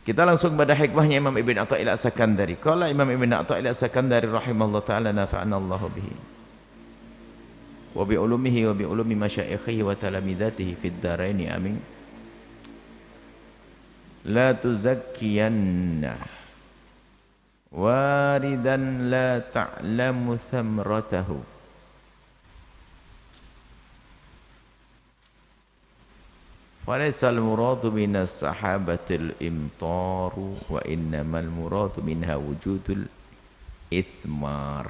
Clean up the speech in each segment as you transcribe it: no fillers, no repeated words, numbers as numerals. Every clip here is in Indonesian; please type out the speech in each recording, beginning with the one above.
Kita langsung pada hikmahnya Imam Ibn Athaillah As-Sakandari. Qala Imam Ibn Athaillah As-Sakandari rahimahullah ta'ala nafa'ana Allah bihi wa bi ulumihi wa bi ulumi masyaikhihi wa talamidatihi fid dharaini amin. La tuzakkiyanna waridan la ta'lamu thamratahu falaysa al-muradu minas sahabatil imtaru wa innamal muradu minha wujudul ithmar.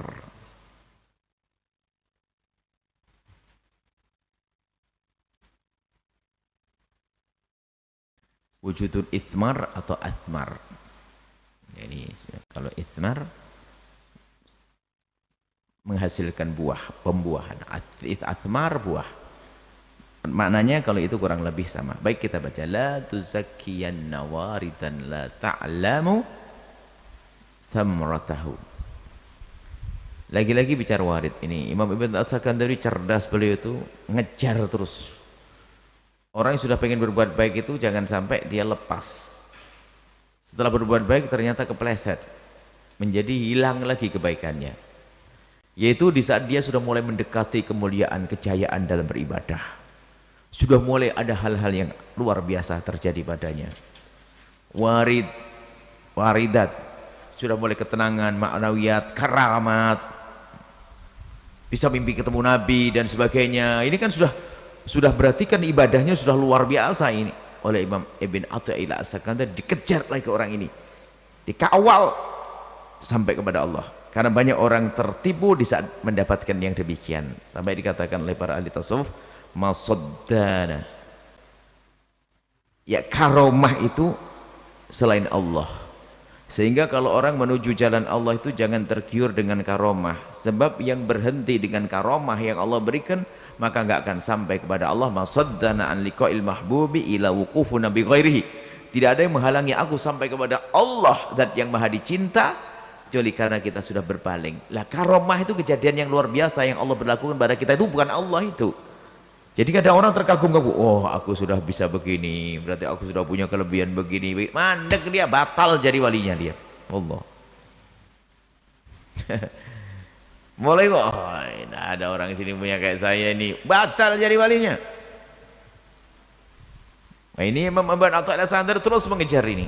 Wujudul ithmar atau athmar. Ini kalau ithmar menghasilkan buah, pembuahan. Athmar buah. Maknanya kalau itu kurang lebih sama. Baik, kita baca la tuzakkiyanna waridan la ta'lamu thamratahu. Lagi-lagi bicara warid ini. Imam Ibn At-Sakandari cerdas, beliau itu ngejar terus. Orang yang sudah pengen berbuat baik itu jangan sampai dia lepas. Setelah berbuat baik ternyata kepleset. Menjadi hilang lagi kebaikannya. Yaitu di saat dia sudah mulai mendekati kemuliaan, kejayaan dalam beribadah. Sudah mulai ada hal-hal yang luar biasa terjadi padanya. Waridat. Sudah mulai ketenangan, ma'nawiyat, karamat. Bisa mimpi ketemu Nabi dan sebagainya. Ini kan sudah berarti kan ibadahnya sudah luar biasa ini. Oleh Imam Ibn Athaillah As-Sakandari dikejar lagi ke orang ini. Dikawal sampai kepada Allah. Karena banyak orang tertipu di saat mendapatkan yang demikian. Sampai dikatakan oleh para ahli tasawuf, masaddana. Ya, karomah itu selain Allah. Sehingga kalau orang menuju jalan Allah itu jangan tergiur dengan karomah. Sebab yang berhenti dengan karomah yang Allah berikan, maka enggak akan sampai kepada Allah. Masaddana an liqa'il mahbubi ila wuqufuna bi ghairihi. Tidak ada yang menghalangi aku sampai kepada Allah, zat yang maha dicinta, kecuali karena kita sudah berpaling. Lah, karomah itu kejadian yang luar biasa yang Allah berlakukan pada kita, itu bukan Allah itu. Jadi kadang orang terkagum-kagum, oh aku sudah bisa begini, berarti aku sudah punya kelebihan begini. Mandek dia, batal jadi walinya dia. Allah. Mulai kok, oh, nah ada orang sini punya kayak saya ini, batal jadi walinya. Nah, ini Imam Ibn Athaillah As-Sakandari terus mengejar ini.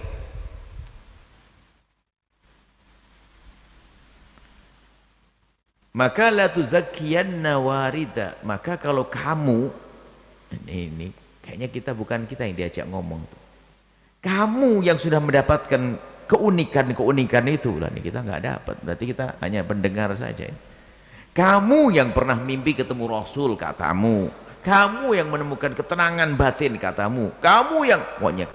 Maka la tuzakkiyanna warida. Maka kalau kamu ini kayaknya kita yang diajak ngomong tuh. Kamu yang sudah mendapatkan keunikan itu lah, nih kita nggak dapat. Berarti kita hanya pendengar saja. Kamu yang pernah mimpi ketemu Rasul katamu. Kamu yang menemukan ketenangan batin katamu. Kamu yang pokoknya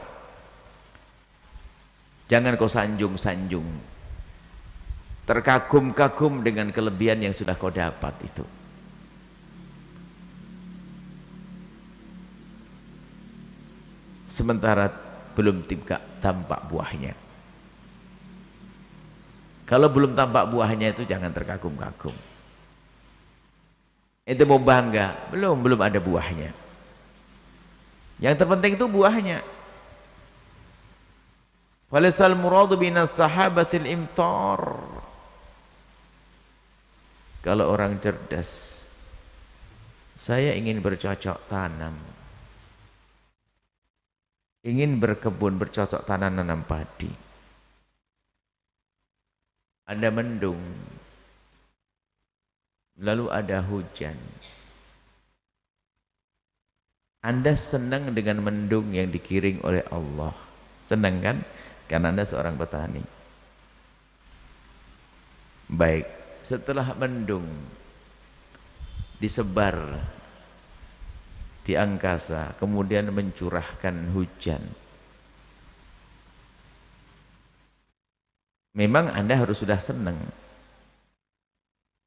jangan kau sanjung-sanjung. Terkagum-kagum dengan kelebihan yang sudah kau dapat itu. Sementara belum tampak buahnya. Kalau belum tampak buahnya itu jangan terkagum-kagum. Itu mau bangga, belum ada buahnya. Yang terpenting itu buahnya. Falaisal muradu binas sahabatil imtar. Kalau orang cerdas, saya ingin bercocok tanam, ingin berkebun, bercocok tanam, nanam padi. Ada mendung, lalu ada hujan. Anda senang dengan mendung yang dikiring oleh Allah. Senang kan? Karena Anda seorang petani. Baik. Setelah mendung disebar di angkasa, kemudian mencurahkan hujan. Memang Anda harus sudah senang.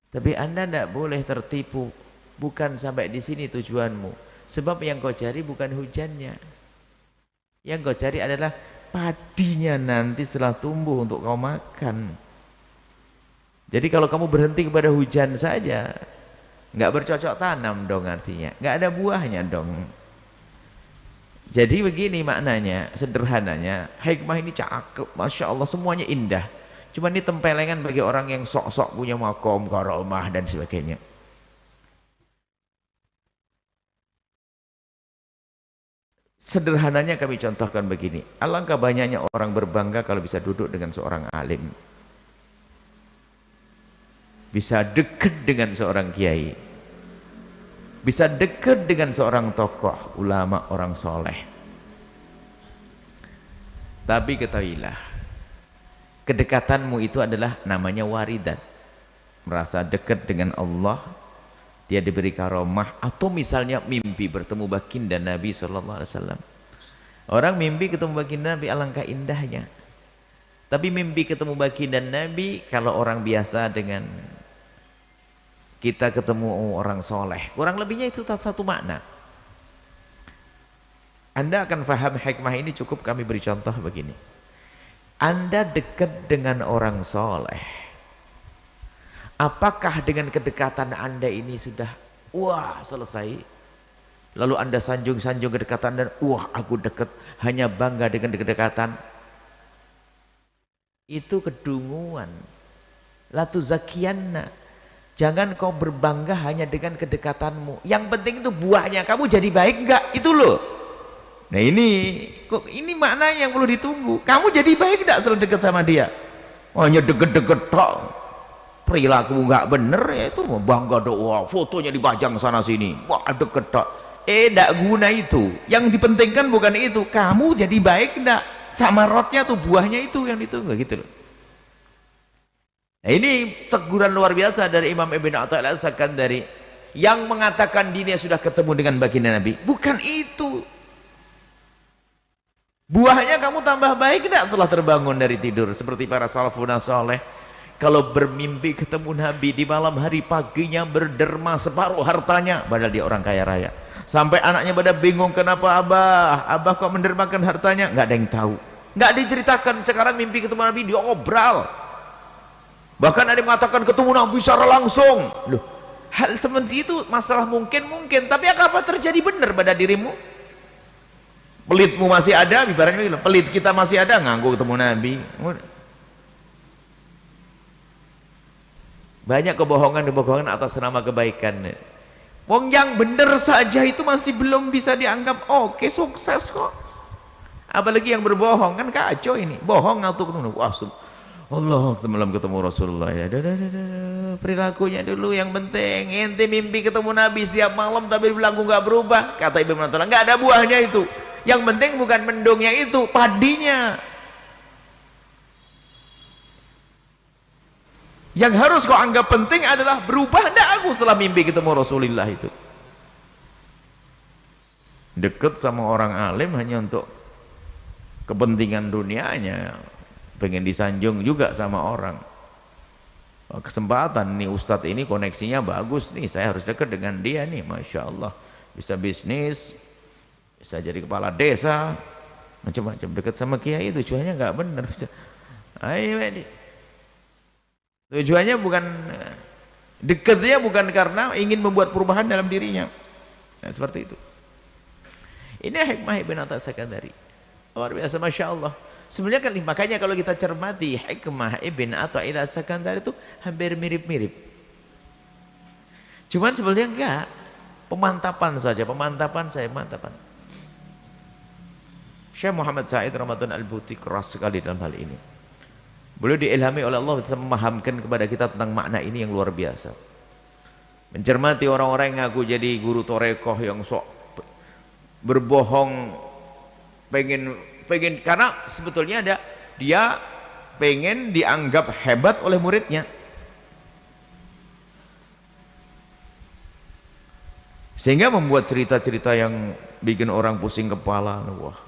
Tapi Anda tidak boleh tertipu. Bukan sampai di sini tujuanmu. Sebab yang kau cari bukan hujannya. Yang kau cari adalah padinya nanti setelah tumbuh untuk kau makan. Jadi kalau kamu berhenti kepada hujan saja, nggak bercocok tanam dong artinya, nggak ada buahnya dong. Jadi begini maknanya, sederhananya, hikmah ini cakep, Masya Allah, semuanya indah. Cuma ini tempelengan bagi orang yang sok-sok punya makom, karomah dan sebagainya. Sederhananya kami contohkan begini, alangkah banyaknya orang berbangga kalau bisa duduk dengan seorang alim, bisa dekat dengan seorang kiai, bisa dekat dengan seorang tokoh, ulama, orang soleh. Tapi ketahuilah, kedekatanmu itu adalah namanya waridat, merasa dekat dengan Allah, dia diberi karomah, atau misalnya mimpi bertemu baginda Nabi SAW. Orang mimpi ketemu baginda Nabi, alangkah indahnya. Tapi mimpi ketemu baginda Nabi, kalau orang biasa dengan kita ketemu orang soleh, kurang lebihnya itu satu makna. Anda akan faham hikmah ini, cukup kami beri contoh begini. Anda dekat dengan orang soleh, apakah dengan kedekatan Anda ini sudah wah selesai, lalu Anda sanjung-sanjung kedekatan dan wah aku dekat, hanya bangga dengan kedekatan? Itu kedunguan. La tuzakiyanna, jangan kau berbangga hanya dengan kedekatanmu, yang penting itu buahnya, kamu jadi baik enggak, itu loh. Nah ini maknanya yang perlu ditunggu. Kamu jadi baik enggak setelah dekat sama dia? Hanya deket-deket tok, perilaku enggak bener, ya itu bangga doa, fotonya dipajang sana sini, wah deket tok. Enggak guna itu. Yang dipentingkan bukan itu, kamu jadi baik enggak, samarotnya tuh, buahnya itu yang ditunggu gitu loh. Nah, ini teguran luar biasa dari Imam Ibn Athaillah As-Sakandari yang mengatakan dirinya sudah ketemu dengan baginda Nabi. Bukan itu. Buahnya kamu tambah baik tidak setelah terbangun dari tidur, seperti para salafun saleh. Kalau bermimpi ketemu Nabi di malam hari, paginya berderma separuh hartanya, padahal dia orang kaya raya. Sampai anaknya pada bingung, kenapa abah kok mendermakan hartanya? Nggak ada yang tahu, nggak diceritakan. Sekarang mimpi ketemu Nabi, dia obral. Bahkan ada yang mengatakan ketemu Nabi secara langsung. Loh, hal seperti itu masalah mungkin, tapi apa terjadi benar pada dirimu? Pelitmu masih ada, ibaratnya pelit kita masih ada, nganggu ketemu Nabi. Banyak kebohongan atas nama kebaikan. Wong yang benar saja itu masih belum bisa dianggap oke, sukses kok. Apalagi yang berbohong, kan kacau ini. Bohong atau ketemu, wah Allah malam ketemu Rasulullah, ya perilakunya dulu yang penting. Ente mimpi ketemu Nabi setiap malam tapi perilaku nggak berubah, kata Ibnu Athaillah, nggak ada buahnya itu. Yang penting bukan mendungnya itu, padinya. Yang harus kau anggap penting adalah berubah enggak aku setelah mimpi ketemu Rasulullah itu. Deket sama orang alim hanya untuk kepentingan dunianya, pengen disanjung juga sama orang. Kesempatan nih ustadz ini koneksinya bagus nih, saya harus dekat dengan dia nih, Masya Allah, bisa bisnis, bisa jadi kepala desa, macam-macam. Dekat sama kiai tujuannya nggak benar. Ayo ini tujuannya bukan, dekatnya bukan karena ingin membuat perubahan dalam dirinya. Nah, seperti itu. Ini hikmah Ibn Athaillah, luar biasa, Masya Allah. Sebenarnya kan makanya kalau kita cermati hikmah Ibn Athaillah As-Sakandari itu hampir mirip-mirip. Cuman sebenarnya enggak, pemantapan saja, pemantapan. Syekh Muhammad Said Ramadan Al-Buti keras sekali dalam hal ini. Beliau diilhami oleh Allah bisa memahamkan kepada kita tentang makna ini yang luar biasa. Mencermati orang-orang yang ngaku jadi guru torekoh yang sok berbohong, pengen karena sebetulnya dia pengen dianggap hebat oleh muridnya, sehingga membuat cerita-cerita yang bikin orang pusing kepala. Wah,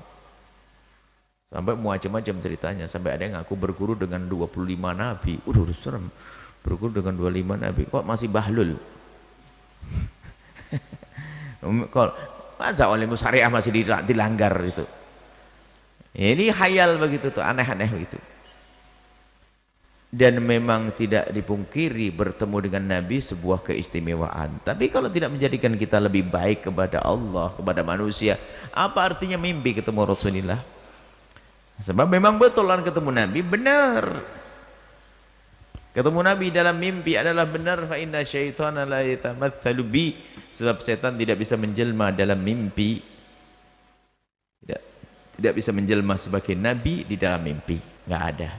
sampai macam-macam ceritanya, sampai ada yang ngaku berguru dengan 25 nabi. Udah serem, berguru dengan 25 nabi, kok masih bahlul. Kok masa oleh syariah masih dilanggar itu. Ini khayal begitu tuh, aneh-aneh begitu. Dan memang tidak dipungkiri bertemu dengan Nabi sebuah keistimewaan. Tapi kalau tidak menjadikan kita lebih baik kepada Allah, kepada manusia, apa artinya mimpi ketemu Rasulullah? Sebab memang betul orang ketemu Nabi benar. Ketemu Nabi dalam mimpi adalah benar. Fa inna syaitana la yatamatsalu bi. Sebab setan tidak bisa menjelma dalam mimpi. Tidak bisa menjelma sebagai Nabi di dalam mimpi. Enggak ada.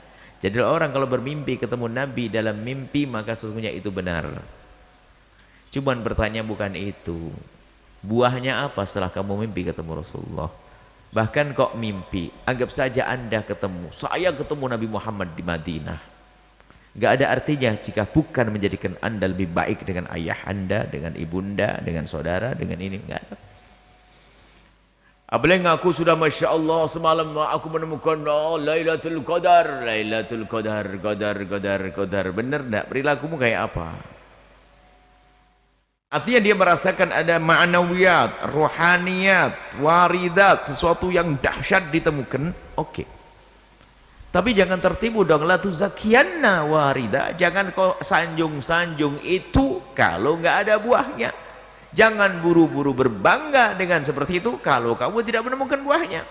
Jadi orang kalau bermimpi ketemu Nabi dalam mimpi, maka sesungguhnya itu benar. Cuman bertanya bukan itu. Buahnya apa setelah kamu mimpi ketemu Rasulullah? Bahkan kok mimpi, anggap saja Anda ketemu, saya ketemu Nabi Muhammad di Madinah. Gak ada artinya jika bukan menjadikan Anda lebih baik dengan ayah Anda, dengan ibunda, dengan saudara, dengan ini. Gak ada. Apalagi aku sudah Masya Allah semalam aku menemukan Lailatul Qadar. Lailatul Qadar, Qadar. Benar enggak? Perilakumu kayak apa? Artinya dia merasakan ada ma'nawiyat, rohaniyat, waridat, sesuatu yang dahsyat ditemukan. Oke. Tapi jangan tertipu dong. La tuzakiyanna warida. Jangan kau sanjung-sanjung itu kalau enggak ada buahnya. Jangan buru-buru berbangga dengan seperti itu kalau kamu tidak menemukan buahnya.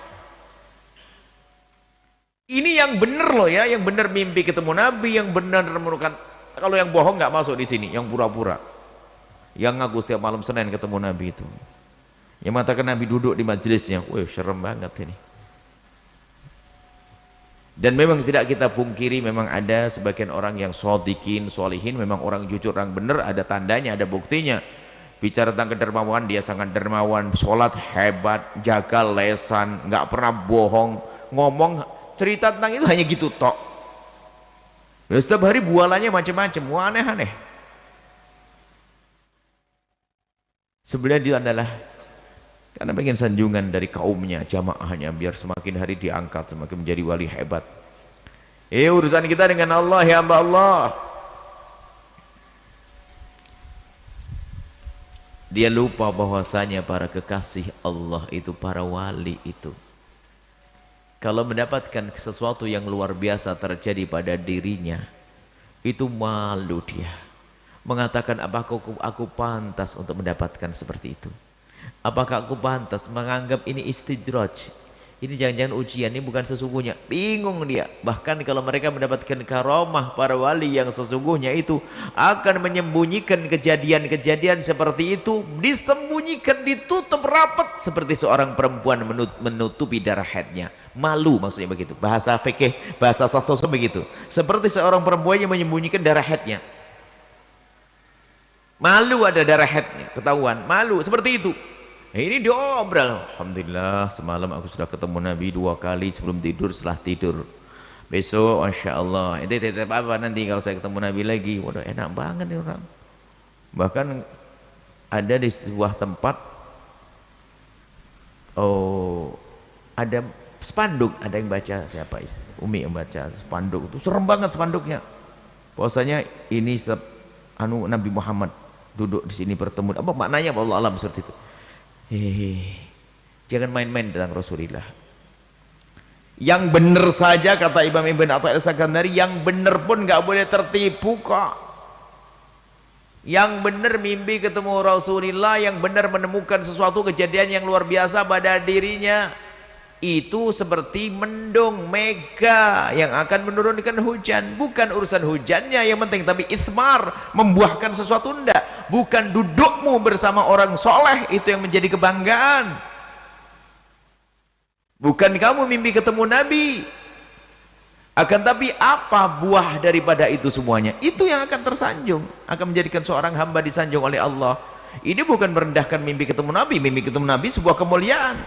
Ini yang benar loh ya, yang benar mimpi ketemu Nabi, yang benar menemukan. Kalau yang bohong nggak masuk di sini, yang pura-pura. Yang ngaku setiap malam Senin ketemu Nabi itu. Yang mengatakan Nabi duduk di majelisnya. Wih, serem banget ini. Dan memang tidak kita pungkiri, memang ada sebagian orang yang shodikin, sholihin, memang orang jujur, orang benar, ada tandanya, ada buktinya. Bicara tentang kedermawan, dia sangat dermawan, sholat hebat, jaga lesan, nggak pernah bohong, ngomong cerita tentang itu hanya gitu tok. Dan setiap hari bualannya macam-macam, wah aneh-aneh. Sebenarnya dia adalah karena pengen sanjungan dari kaumnya, jamaahnya, biar semakin hari diangkat, semakin menjadi wali hebat. Urusan kita dengan Allah, ya hamba Allah. Dia lupa bahwasanya para kekasih Allah itu, para wali itu, kalau mendapatkan sesuatu yang luar biasa terjadi pada dirinya, itu malu dia. Mengatakan, apakah aku pantas untuk mendapatkan seperti itu? Apakah aku pantas? Menganggap ini istidraj. Ini jangan-jangan ujian, ini bukan sesungguhnya. Bingung dia. Bahkan kalau mereka mendapatkan karamah para wali yang sesungguhnya itu akan menyembunyikan kejadian-kejadian seperti itu, disembunyikan, ditutup rapat seperti seorang perempuan menutupi darah haidnya. Malu maksudnya begitu. Bahasa fikih, bahasa tasawuf begitu. Seperti seorang perempuan yang menyembunyikan darah haidnya. Malu ada darah haidnya, ketahuan, malu seperti itu. Ini diobral. Alhamdulillah semalam aku sudah ketemu Nabi 2 kali sebelum tidur, setelah tidur. Besok Masya Allah itu tetap apa nanti kalau saya ketemu Nabi lagi. Waduh enak banget nih orang. Bahkan ada di sebuah tempat, ada spanduk, ada yang baca, siapa Umi yang baca spanduk itu, serem banget spanduknya. Bahwasanya ini Nabi Muhammad duduk di sini bertemu. Apa maknanya? Allah alam seperti itu. Jangan main-main tentang Rasulullah. Yang benar saja kata Imam Ibn Athaillah As-Sakandari, yang benar pun nggak boleh tertipu kok. Yang benar mimpi ketemu Rasulullah, yang benar menemukan sesuatu kejadian yang luar biasa pada dirinya, itu seperti mendung mega yang akan menurunkan hujan. Bukan urusan hujannya yang penting, tapi ithmar, membuahkan sesuatu enggak. Bukan dudukmu bersama orang soleh itu yang menjadi kebanggaan. Bukan kamu mimpi ketemu Nabi, akan tapi apa buah daripada itu semuanya, itu yang akan tersanjung, akan menjadikan seorang hamba disanjung oleh Allah. Ini bukan merendahkan mimpi ketemu Nabi. Mimpi ketemu Nabi sebuah kemuliaan.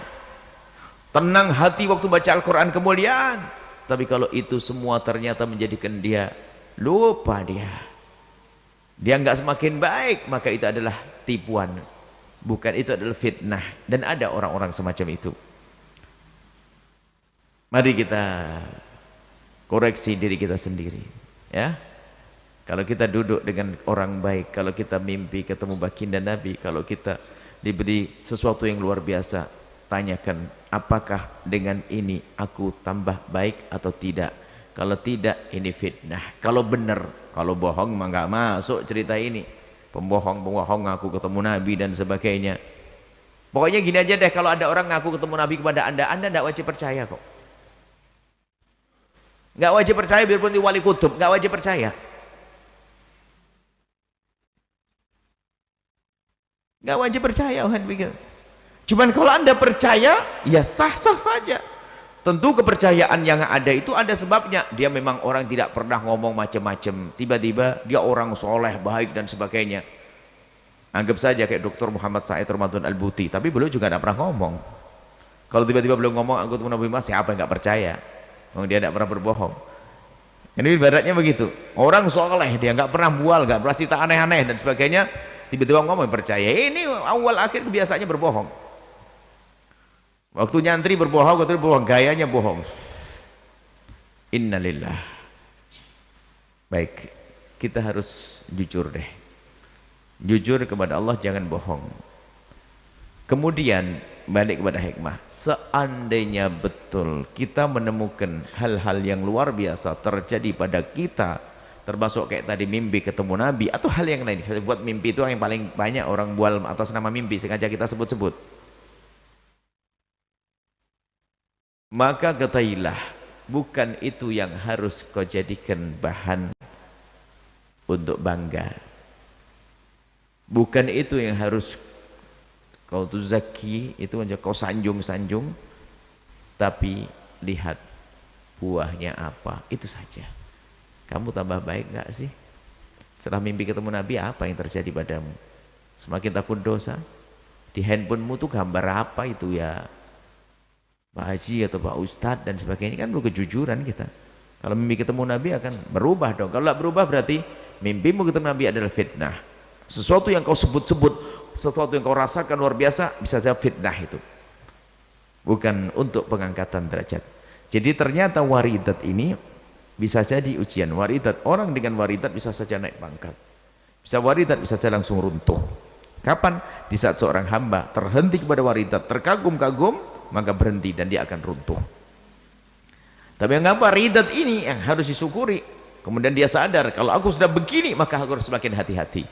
Tenang hati waktu baca Al-Quran, kemuliaan. Tapi kalau itu semua ternyata menjadikan dia lupa, dia nggak semakin baik, maka itu adalah tipuan, bukan, itu adalah fitnah. Dan ada orang-orang semacam itu. Mari kita koreksi diri kita sendiri, ya. Kalau kita duduk dengan orang baik, kalau kita mimpi ketemu baginda Nabi, kalau kita diberi sesuatu yang luar biasa, tanyakan, apakah dengan ini aku tambah baik atau tidak? kalau tidak ini fitnah, kalau benar, kalau bohong mah nggak masuk cerita ini. Pembohong ngaku ketemu Nabi dan sebagainya. Pokoknya gini aja deh, kalau ada orang ngaku ketemu Nabi kepada anda tidak wajib percaya kok. Nggak wajib percaya, biarpun di wali kutub nggak wajib percaya. Nggak wajib percaya. Cuman kalau anda percaya, ya sah-sah saja. Tentu kepercayaan yang ada itu ada sebabnya. Dia memang orang tidak pernah ngomong macam-macam, tiba-tiba dia orang soleh, baik dan sebagainya. Anggap saja kayak Dr. Muhammad Said Ramadan Al-Buti, tapi beliau juga tidak pernah ngomong. Kalau tiba-tiba beliau ngomong aku ketemu Nabi Muhammad, siapa yang nggak percaya? Dia tidak pernah berbohong. Ini ibaratnya begitu, orang soleh, dia nggak pernah bual, nggak pernah cerita aneh-aneh dan sebagainya, tiba-tiba ngomong percaya. Ini awal akhir kebiasaannya berbohong. Waktu nyantri berbohong, waktu berbohong, gayanya bohong. Innalillah. Baik, kita harus jujur deh. Jujur kepada Allah, jangan bohong. Kemudian balik kepada hikmah. Seandainya betul kita menemukan hal-hal yang luar biasa terjadi pada kita, termasuk kayak tadi mimpi ketemu Nabi atau hal yang lain. Buat mimpi itu yang paling banyak orang bual atas nama mimpi, sengaja kita sebut-sebut. Maka ketahuilah, bukan itu yang harus kau jadikan bahan untuk bangga. Bukan itu yang harus kau tuh zaki, itu aja kau sanjung-sanjung. Tapi lihat buahnya apa, itu saja. Kamu tambah baik nggak sih? Setelah mimpi ketemu Nabi, apa yang terjadi padamu? Semakin takut dosa? Di handphonemu tuh gambar apa itu ya? Pak Haji atau Pak Ustadz dan sebagainya, kan perlu kejujuran kita. Kalau mimpi ketemu Nabi akan berubah dong. Kalau tidak berubah berarti mimpimu ketemu Nabi adalah fitnah. Sesuatu yang kau sebut-sebut, sesuatu yang kau rasakan luar biasa, bisa saja fitnah itu. Bukan untuk pengangkatan derajat. Jadi ternyata waridat ini bisa jadi ujian. Waridat, orang dengan waridat bisa saja naik pangkat. Bisa waridat, bisa saja langsung runtuh. Kapan? Di saat seorang hamba terhenti kepada waridat, terkagum-kagum, maka berhenti dan dia akan runtuh. Tapi yang apa? Ridat ini yang harus disyukuri. Kemudian dia sadar, kalau aku sudah begini, maka aku harus semakin hati-hati.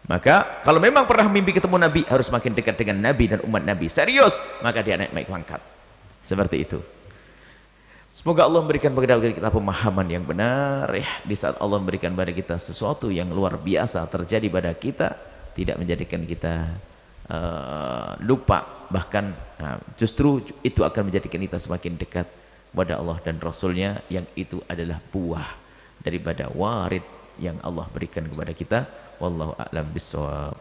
Maka kalau memang pernah mimpi ketemu Nabi, harus semakin dekat dengan Nabi dan umat Nabi. Serius, maka dia naik pangkat. Seperti itu. Semoga Allah memberikan kepada kita pemahaman yang benar ya. Di saat Allah memberikan kepada kita sesuatu yang luar biasa terjadi pada kita, tidak menjadikan kita lupa, bahkan justru itu akan menjadikan kita semakin dekat kepada Allah dan Rasulnya, yang itu adalah buah daripada warid yang Allah berikan kepada kita. Wallahu a'lam bishawab.